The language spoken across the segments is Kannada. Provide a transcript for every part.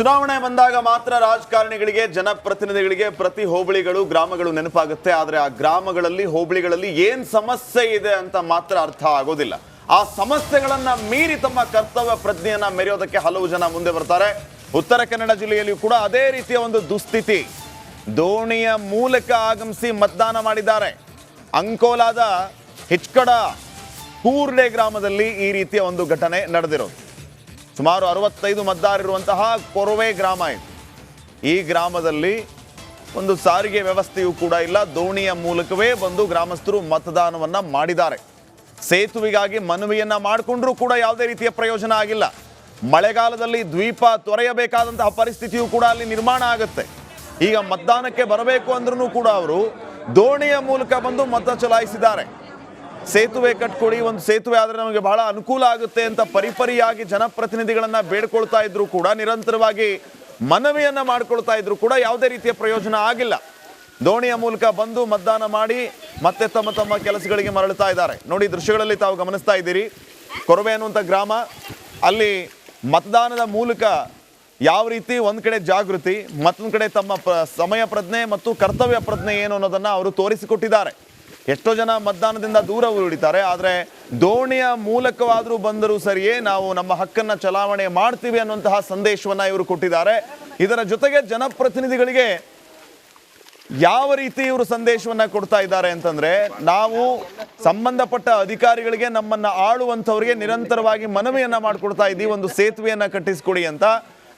ಚುನಾವಣೆ ಬಂದಾಗ ಮಾತ್ರ ರಾಜಕಾರಣಿಗಳಿಗೆ ಜನಪ್ರತಿನಿಧಿಗಳಿಗೆ ಪ್ರತಿ ಹೋಬಳಿಗಳು ಗ್ರಾಮಗಳು ನೆನಪಾಗುತ್ತೆ. ಆದರೆ ಆ ಗ್ರಾಮಗಳಲ್ಲಿ ಹೋಬಳಿಗಳಲ್ಲಿ ಏನ್ ಸಮಸ್ಯೆ ಇದೆ ಅಂತ ಮಾತ್ರ ಅರ್ಥ ಆಗೋದಿಲ್ಲ. ಆ ಸಮಸ್ಯೆಗಳನ್ನ ಮೀರಿ ತಮ್ಮ ಕರ್ತವ್ಯ ಪ್ರಜ್ಞೆಯನ್ನ ಮೆರೆಯೋದಕ್ಕೆ ಹಲವು ಜನ ಮುಂದೆ ಬರ್ತಾರೆ. ಉತ್ತರ ಕನ್ನಡ ಜಿಲ್ಲೆಯಲ್ಲಿಯೂ ಕೂಡ ಅದೇ ರೀತಿಯ ಒಂದು ದುಸ್ಥಿತಿ. ದೋಣಿಯ ಮೂಲಕ ಆಗಮಿಸಿ ಮತದಾನ ಮಾಡಿದ್ದಾರೆ. ಅಂಕೋಲಾದ ಹಿಚ್ಕಡ ಕೂರ್ಡೆ ಗ್ರಾಮದಲ್ಲಿ ಈ ರೀತಿಯ ಒಂದು ಘಟನೆ ನಡೆದಿರೋದು. ಸುಮಾರು 65 ಮತದಾರರಿರುವಂತಹ ಕೊರವೆ ಗ್ರಾಮ ಇದು. ಈ ಗ್ರಾಮದಲ್ಲಿ ಒಂದು ಸಾರಿಗೆ ವ್ಯವಸ್ಥೆಯೂ ಕೂಡ ಇಲ್ಲ. ದೋಣಿಯ ಮೂಲಕವೇ ಬಂದು ಗ್ರಾಮಸ್ಥರು ಮತದಾನವನ್ನ ಮಾಡಿದ್ದಾರೆ. ಸೇತುವೆಗಾಗಿ ಮನವಿಯನ್ನ ಮಾಡಿಕೊಂಡ್ರೂ ಕೂಡ ಯಾವುದೇ ರೀತಿಯ ಪ್ರಯೋಜನ ಆಗಿಲ್ಲ. ಮಳೆಗಾಲದಲ್ಲಿ ದ್ವೀಪ ತೊರೆಯಬೇಕಾದಂತಹ ಪರಿಸ್ಥಿತಿಯೂ ಕೂಡ ಅಲ್ಲಿ ನಿರ್ಮಾಣ ಆಗುತ್ತೆ. ಈಗ ಮತದಾನಕ್ಕೆ ಬರಬೇಕು ಅಂದ್ರೂ ಕೂಡ ಅವರು ದೋಣಿಯ ಮೂಲಕ ಬಂದು ಮತ ಚಲಾಯಿಸಿದ್ದಾರೆ. ಸೇತುವೆ ಕಟ್ಕೊಡಿ, ಒಂದು ಸೇತುವೆ ಆದರೆ ನಮಗೆ ಬಹಳ ಅನುಕೂಲ ಆಗುತ್ತೆ ಅಂತ ಪರಿಪರಿಯಾಗಿ ಜನಪ್ರತಿನಿಧಿಗಳನ್ನ ಬೇಡ್ಕೊಳ್ತಾ ಇದ್ರು ಕೂಡ, ನಿರಂತರವಾಗಿ ಮನವಿಯನ್ನ ಮಾಡ್ಕೊಳ್ತಾ ಇದ್ರು ಕೂಡ ಯಾವುದೇ ರೀತಿಯ ಪ್ರಯೋಜನ ಆಗಿಲ್ಲ. ದೋಣಿಯ ಮೂಲಕ ಬಂದು ಮತದಾನ ಮಾಡಿ ಮತ್ತೆ ತಮ್ಮ ತಮ್ಮ ಕೆಲಸಗಳಿಗೆ ಮರಳುತ್ತಾ ಇದ್ದಾರೆ. ನೋಡಿ, ದೃಶ್ಯಗಳಲ್ಲಿ ತಾವು ಗಮನಿಸ್ತಾ ಇದ್ದೀರಿ. ಕೊರವೆ ಅನ್ನುವಂಥ ಗ್ರಾಮ, ಅಲ್ಲಿ ಮತದಾನದ ಮೂಲಕ ಯಾವ ರೀತಿ ಒಂದ್ ಕಡೆ ಜಾಗೃತಿ, ಮತ್ತೊಂದು ಕಡೆ ತಮ್ಮ ಸಮಯ ಪ್ರಜ್ಞೆ ಮತ್ತು ಕರ್ತವ್ಯ ಪ್ರಜ್ಞೆ ಏನು ಅನ್ನೋದನ್ನ ಅವರು ತೋರಿಸಿಕೊಟ್ಟಿದ್ದಾರೆ. ಎಷ್ಟೋ ಜನ ಮತದಾನದಿಂದ ದೂರ ಉಳಿತಾರೆ, ಆದರೆ ದೋಣಿಯ ಮೂಲಕವಾದರೂ ಬಂದರೂ ಸರಿಯೇ ನಾವು ನಮ್ಮ ಹಕ್ಕನ್ನ ಚಲಾವಣೆ ಮಾಡ್ತೀವಿ ಅನ್ನುವಂತಹ ಸಂದೇಶವನ್ನ ಇವರು ಕೊಟ್ಟಿದ್ದಾರೆ. ಇದರ ಜೊತೆಗೆ ಜನಪ್ರತಿನಿಧಿಗಳಿಗೆ ಯಾವ ರೀತಿ ಇವರು ಸಂದೇಶವನ್ನ ಕೊಡ್ತಾ ಇದ್ದಾರೆ ಅಂತಂದ್ರೆ, ನಾವು ಸಂಬಂಧಪಟ್ಟ ಅಧಿಕಾರಿಗಳಿಗೆ, ನಮ್ಮನ್ನ ಆಳುವಂಥವರಿಗೆ ನಿರಂತರವಾಗಿ ಮನವಿಯನ್ನ ಮಾಡಿಕೊಡ್ತಾ ಇದ್ದೀವಿ, ಒಂದು ಸೇತುವೆಯನ್ನ ಕಟ್ಟಿಸಿಕೊಡಿ ಅಂತ.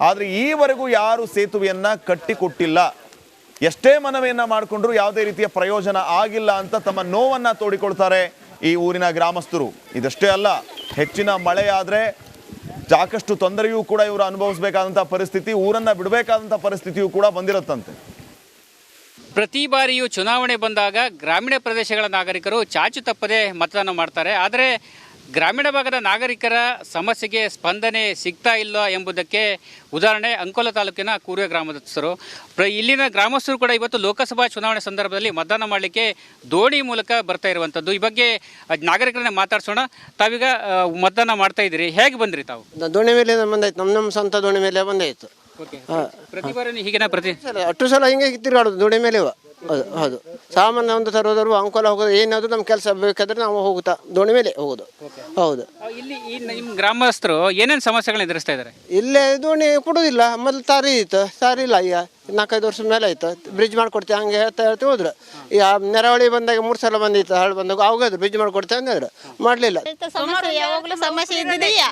ಆದ್ರೆ ಈವರೆಗೂ ಯಾರು ಸೇತುವೆಯನ್ನ ಕಟ್ಟಿಕೊಟ್ಟಿಲ್ಲ. ಎಷ್ಟೇ ಮನವಿಯನ್ನ ಮಾಡಿಕೊಂಡ್ರು ಯಾವುದೇ ರೀತಿಯ ಪ್ರಯೋಜನ ಆಗಿಲ್ಲ ಅಂತ ತಮ್ಮ ನೋವನ್ನ ತೋಡಿಕೊಳ್ತಾರೆ ಈ ಊರಿನ ಗ್ರಾಮಸ್ಥರು. ಇದಷ್ಟೇ ಅಲ್ಲ, ಹೆಚ್ಚಿನ ಮಳೆ ಆದ್ರೆ ಸಾಕಷ್ಟು ತೊಂದರೆಯೂ ಕೂಡ ಇವರು ಅನುಭವಿಸಬೇಕಾದಂತಹ ಪರಿಸ್ಥಿತಿ, ಊರನ್ನ ಬಿಡಬೇಕಾದಂತಹ ಪರಿಸ್ಥಿತಿಯೂ ಕೂಡ ಬಂದಿರುತ್ತಂತೆ. ಪ್ರತಿ ಬಾರಿಯೂ ಚುನಾವಣೆ ಬಂದಾಗ ಗ್ರಾಮೀಣ ಪ್ರದೇಶಗಳ ನಾಗರಿಕರು ಚಾಚು ತಪ್ಪದೆ ಮತದಾನ ಮಾಡ್ತಾರೆ. ಆದರೆ ಗ್ರಾಮೀಣ ಭಾಗದ ನಾಗರಿಕರ ಸಮಸ್ಯೆಗೆ ಸ್ಪಂದನೆ ಸಿಗ್ತಾ ಇಲ್ಲ ಎಂಬುದಕ್ಕೆ ಉದಾಹರಣೆ ಅಂಕೋಲ ತಾಲೂಕಿನ ಕೂರ್ವೆ ಗ್ರಾಮಸ್ಥರು. ಇಲ್ಲಿನ ಗ್ರಾಮಸ್ಥರು ಕೂಡ ಇವತ್ತು ಲೋಕಸಭಾ ಚುನಾವಣೆ ಸಂದರ್ಭದಲ್ಲಿ ಮತದಾನ ಮಾಡಲಿಕ್ಕೆ ದೋಣಿ ಮೂಲಕ ಬರ್ತಾ ಇರುವಂಥದ್ದು. ಈ ಬಗ್ಗೆ ನಾಗರಿಕರನ್ನ ಮಾತಾಡ್ಸೋಣ. ತಾವೀಗ ಮತದಾನ ಮಾಡ್ತಾ ಇದ್ದೀರಿ, ಹೇಗೆ ಬಂದ್ರಿ ತಾವು? ದೋಣಿ ಮೇಲೆ ಬಂದಾಯ್ತು, ನಮ್ಮ ಸ್ವಂತ ದೋಣಿ ಮೇಲೆ ಬಂದಾಯ್ತು. ಪ್ರತಿ ಬಾರಿ ಹೀಗೆನಾ? ಪ್ರತಿ ಅಷ್ಟು ಸಲ ಹಿಂಗೆ ತಿರುಗಾಡೋದು ದೋಣಿ ಮೇಲೆ. ಹೌದು, ಸಾಮಾನ್ಯ ಒಂದು ತರೋದ್ರು ಅಂಕೋಲ ಹೋಗೋದು, ಏನಾದರೂ ನಮ್ಮ ಕೆಲಸ ಬೇಕಾದ್ರೆ ನಾವು ಹೋಗುತ್ತಾ ದೋಣಿ ಮೇಲೆ ಹೋಗೋದು. ಹೌದು. ಇಲ್ಲಿ ನಿಮ್ಮ ಗ್ರಾಮಸ್ಥರು ಏನೇನು ಸಮಸ್ಯೆಗಳನ್ನ ಎದುರಿಸ್ತಾ ಇದ್ದಾರೆ? ಇಲ್ಲೇ ದೋಣಿ ಕೊಡೋದಿಲ್ಲ. ಮೊದಲು ತಾರಿ ಇತ್ತು, ತಾರಿ ಇಲ್ಲ. ಈಗ 4-5 ವರ್ಷದ ಮೇಲೆ ಆಯ್ತು. ಬ್ರಿಡ್ಜ್ ಮಾಡ್ಕೊಡ್ತೀವಿ ಹಂಗೆ ಹೇಳ್ತಾ ಹೋದ್ರು. ಈಗ ನೆರಾವಳಿ ಬಂದಾಗ 3 ಸಲ ಬಂದಿತ್ತು, ಹಾಳು ಬಂದಾಗ ಅವಾಗದು ಬ್ರಿಡ್ಜ್ ಮಾಡ್ಕೊಡ್ತೇವೆ ಅಂದಿದ್ರು, ಮಾಡಲಿಲ್ಲ. ಯಾವಾಗಲೂ ಸಮಸ್ಯೆ ಇದ್ದಿದೆಯಾ?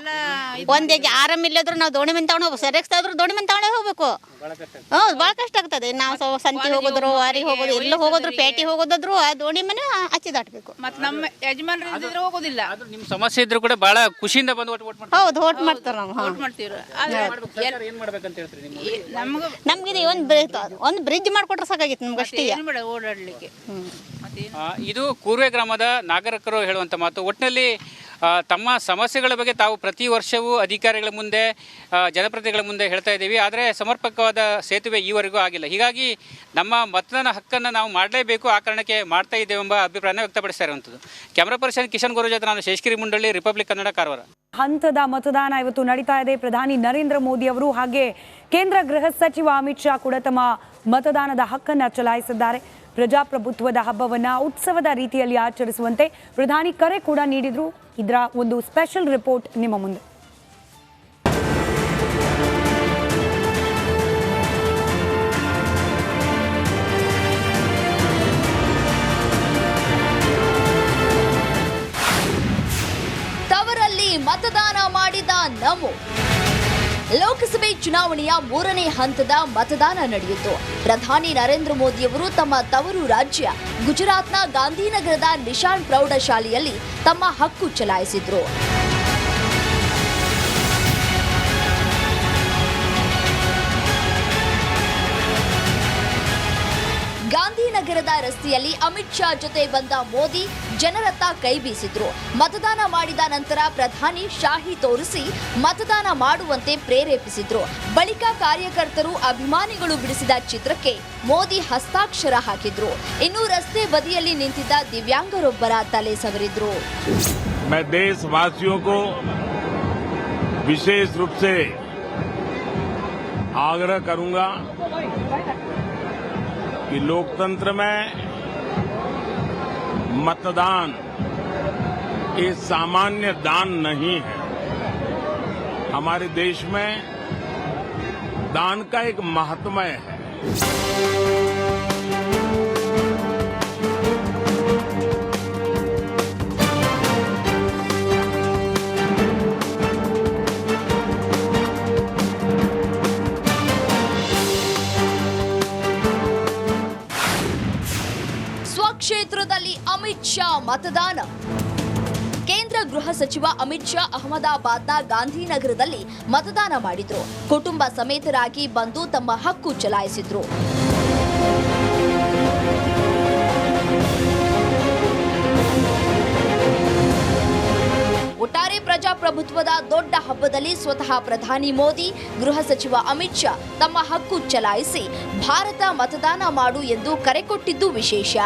ಒಂದಿಗೆ ಆರಾಮ ಇಲ್ಲದ್ರು ನಾವು ದೋಣಿ ಮೇಲೆ ತಗೊಂಡು ಹೋಗ್ಬೇಕು, ಸರಿಯಾಗಿ ಆದ್ರೂ ದೋಣಿ ಮೇಲೆ ತಗೊಂಡೇ ಹೋಗ್ಬೇಕು. ಹೌದು, ಭಾಳ ಕಷ್ಟ ಆಗ್ತದೆ. ನಾವು ಸಂತೆ ಹೋಗೋದ್ರು, ವಾರಿ ಹೋಗೋದು, ಎಲ್ಲ ಹೋಗೋದ್ರು, ಪೇಟೆ ಹೋಗೋದಾದ್ರು ಆ ದೋಣಿ ಮನೆ ಹಚ್ಚಿ ದಾಟಬೇಕು. ಮತ್ತೆ ನಮ್ಮ ಯಜಮಾನರು ಇದ್ರೆ ಹೋಗೋದಿಲ್ಲ. ನಿಮ್ಮ ಸಮಸ್ಯೆ ಇದ್ರು ಕೂಡ ಬಹಳ ಖುಷಿಯಿಂದ ಬಂದು ಓಟ್ ಮಾಡ್ತಾರೆ. ಹೌದು, ಓಟ್ ಮಾಡ್ತಾರೆ. ನಾವು ಓಟ್ ಮಾಡ್ತೀವಿ. ಏನು ಮಾಡ್ಬೇಕಂತ ಹೇಳ್ತೀರಿ ನಮ್ಗೆ ಒಂದು ಬ್ರಿಡ್ಜ್ ಮಾಡ್ಕೊಟ್ರೆ ಸಾಕಾಗಿತ್ತು ನಮ್ಗೆ ಅಷ್ಟೇ. ಓಡಾಡ್ಲಿಕ್ಕೆ. ಇದು ಕೂರ್ವೆ ಗ್ರಾಮದ ನಾಗರಿಕರು ಹೇಳುವಂಥ ಮಾತು. ಒಟ್ಟಿನಲ್ಲಿ ತಮ್ಮ ಸಮಸ್ಯೆಗಳ ಬಗ್ಗೆ ತಾವು ಪ್ರತಿ ವರ್ಷವೂ ಅಧಿಕಾರಿಗಳ ಮುಂದೆ, ಜನಪ್ರತಿನಿಧಿಗಳ ಮುಂದೆ ಹೇಳ್ತಾ ಇದ್ದೀವಿ. ಆದರೆ ಸಮರ್ಪಕವಾದ ಸೇತುವೆ ಈವರೆಗೂ ಆಗಿಲ್ಲ. ಹೀಗಾಗಿ ನಮ್ಮ ಮತದಾನ ಹಕ್ಕನ್ನು ನಾವು ಮಾಡಲೇಬೇಕು, ಆ ಕಾರಣಕ್ಕೆ ಮಾಡ್ತಾ ಇದ್ದೇವೆ ಎಂಬ ಅಭಿಪ್ರಾಯ ವ್ಯಕ್ತಪಡಿಸ್ತಾ ಇರುವಂಥದ್ದು. ಕ್ಯಾಮರಾ ಪರ್ಸನ್ ಕಿಶನ್ ಗುರು ಜೊತೆ ನಾನು ಶೇಷಗಿರಿ ಮುಂಡಳ್ಳಿ, ರಿಪಬ್ಲಿಕ್ ಕನ್ನಡ, ಕಾರವಾರ. ಹಂತದ ಮತದಾನ ಇವತ್ತು ನಡೀತಾ ಇದೆ. ಪ್ರಧಾನಿ ನರೇಂದ್ರ ಮೋದಿ ಅವರು ಹಾಗೆ ಕೇಂದ್ರ ಗೃಹ ಸಚಿವ ಅಮಿತ್ ಶಾ ಕೂಡ ತಮ್ಮ ಮತದಾನದ ಹಕ್ಕನ್ನು ಚಲಾಯಿಸಿದ್ದಾರೆ. ಪ್ರಜಾಪ್ರಭುತ್ವದ ಹಬ್ಬವನ್ನ ಉತ್ಸವದ ರೀತಿಯಲ್ಲಿ ಆಚರಿಸುವಂತೆ ಪ್ರಧಾನಿ ಕರೆ ಕೂಡ ನೀಡಿದ್ರು. ಇದರ ಒಂದು ಸ್ಪೆಷಲ್ ರಿಪೋರ್ಟ್ ನಿಮ್ಮ ಮುಂದೆ. ತವರಲ್ಲಿ ಮತದಾನ ಮಾಡಿದ ನಮೋ. ಲೋಕಸಭೆ ಚುನಾವಣೆಯ 3ನೇ ಹಂತದ ಮತದಾನ ನಡೆಯಿತು. ಪ್ರಧಾನಿ ನರೇಂದ್ರ ಮೋದಿಯವರು ತಮ್ಮ ತವರು ರಾಜ್ಯ ಗುಜರಾತ್ನ ಗಾಂಧಿನಗರದ ನಿಶಾನ್ ಪ್ರೌಢಶಾಲೆಯಲ್ಲಿ ತಮ್ಮ ಹಕ್ಕು ಚಲಾಯಿಸಿದ್ರು. ಗಾಂಧಿನಗರದ ರಸ್ತೆಯಲ್ಲಿ ಅಮಿತ್ ಶಾ ಜೊತೆ ಬಂದ ಮೋದಿ ಜನರತ್ತ ಕೈ ಬೀಸಿದ್ರು. ಮತದಾನ ಮಾಡಿದ ನಂತರ ಪ್ರಧಾನಿ ಶಾಹಿ ತೋರಿಸಿ ಮತದಾನ ಮಾಡುವಂತೆ ಪ್ರೇರೇಪಿಸಿದ್ರು. ಬಳಿಕ ಕಾರ್ಯಕರ್ತರು, ಅಭಿಮಾನಿಗಳು ಬಿಡಿಸಿದ ಚಿತ್ರಕ್ಕೆ ಮೋದಿ ಹಸ್ತಾಕ್ಷರ ಹಾಕಿದ್ರು. ಇನ್ನು ರಸ್ತೆ ಬದಿಯಲ್ಲಿ ನಿಂತಿದ್ದ ದಿವ್ಯಾಂಗರೊಬ್ಬರ ತಲೆ ಸವರಿದ್ರು. मैं देशवासियों को विशेष रूप से आग्रह करूंगा कि लोकतंत्र में मतदान ये सामान्य दान नहीं है। हमारे देश में दान का एक महात्म्य है। ಸ್ವಕ್ಷೇತ್ರದಲ್ಲಿ ಅಮಿತ್ ಶಾ ಮತದಾನ. ಕೇಂದ್ರ ಗೃಹ ಸಚಿವ ಅಮಿತ್ ಶಾ ಅಹಮದಾಬಾದ್ನ ಗಾಂಧಿನಗರದಲ್ಲಿ ಮತದಾನ ಮಾಡಿದ್ರು. ಕುಟುಂಬ ಸಮೇತರಾಗಿ ಬಂದು ತಮ್ಮ ಹಕ್ಕು ಚಲಾಯಿಸಿದ್ರು. ಒಟ್ಟಾರೆ ಪ್ರಜಾಪ್ರಭುತ್ವದ ದೊಡ್ಡ ಹಬ್ಬದಲ್ಲಿ ಸ್ವತಃ ಪ್ರಧಾನಿ ಮೋದಿ, ಗೃಹ ಸಚಿವ ಅಮಿತ್ ಶಾ ತಮ್ಮ ಹಕ್ಕು ಚಲಾಯಿಸಿ ಭಾರತ ಮತದಾನ ಮಾಡು ಎಂದು ಕರೆ ಕೊಟ್ಟಿದ್ದು ವಿಶೇಷ.